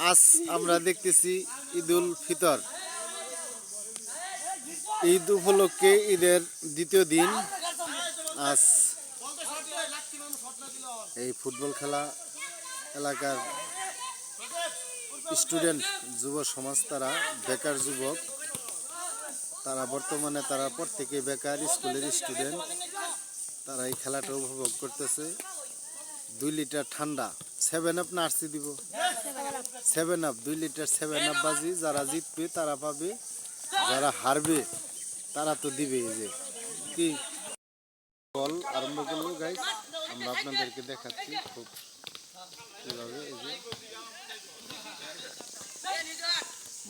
আজ আমরা দেখতেছি ঈদুল ফিতর। ঈদ উপলক্ষে ঈদের দ্বিতীয় দিন আজ এই ফুটবল খেলা এলাকার স্টুডেন্ট যুব সমাজ, তারা বেকার যুবক, তারা বর্তমানে তারা প্রত্যেকে বেকার স্কুলের স্টুডেন্ট, তারা এই খেলাটা উপভোগ করতেছে। 2 লিটার ঠান্ডা 7 আপ না আরসি দিব 7 আপ, 2 লিটার 7 আপ বাজি, যারা জিতবে তারা পাবে, যারা হারবে তারা তো দিবে। এই যে কি বল আরম্ভ করলো গাইস, আমরা আপনাদেরকে দেখাচ্ছি খুব কিভাবে। এই যে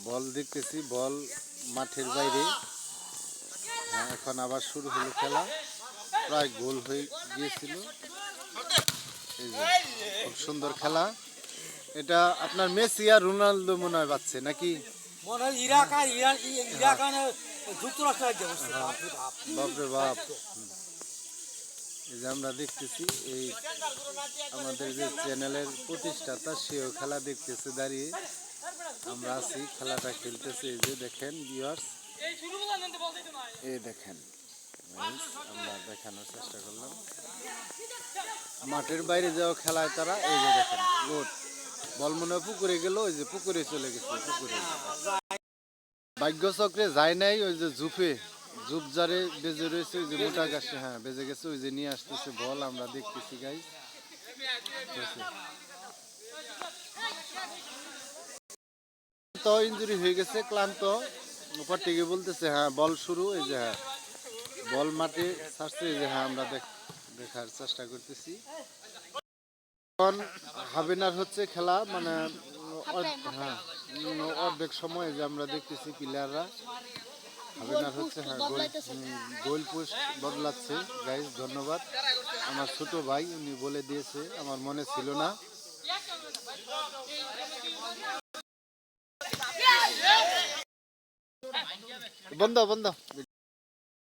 বল দেখতেছি, বল মাঠের বাইরে। হ্যাঁ, এখন আবার শুরু হলো খেলা, প্রায় গোল হয়ে গিয়েছিল। এই যে খুব সুন্দর খেলা। এটা আপনার মেসি আর রোনালদো মনে হয় পাচ্ছে নাকি? বাপরে বাপ। এই যে আমরা দেখতেছি, এই আমাদের যে চ্যানেলের প্রতিষ্ঠাতা সেও খেলা দেখতেছে দাঁড়িয়ে, আমরা আছি খেলাটা খেলতেছে। এই যে দেখেন ভিউয়ার্স, এই দেখেন, আমরা দেখানোর চেষ্টা করলাম। মাঠের বাইরে যাওয়া খেলায় তারা, এই যে দেখেন গোট বল মনে হয় পুকুরে গেল, ওই যে পুকুরে চলে গেছে, পুকুরে ভাগ্যচক্রে যায় নাই, ওই যে জুপ জারে বেজে রয়েছে, ওই যে মোটা গাছে, হ্যাঁ বেজে গেছে, ওই যে নিয়ে আসতেছে বল, আমরা দেখতেছি গাইস। তো ইনজুরি হয়ে গেছে, ক্লান্ত, উপর থেকে বলতেছে হ্যাঁ বল শুরু। এই যে হ্যাঁ বল মাঠে ছাড়ছে, এই যে হ্যাঁ আমরা দেখার চেষ্টা করতেছি। এখন হাবিনার হচ্ছে খেলা, মানে হ্যাঁ অর্ধেক সময় যে আমরা দেখতেছি প্লেয়াররা হাবিনার হচ্ছে, হ্যাঁ গোল পোস্ট বদলাচ্ছে গাইস। ধন্যবাদ আমার ছোট ভাই, উনি বলে দিয়েছে, আমার মনে ছিল না। বন্ধ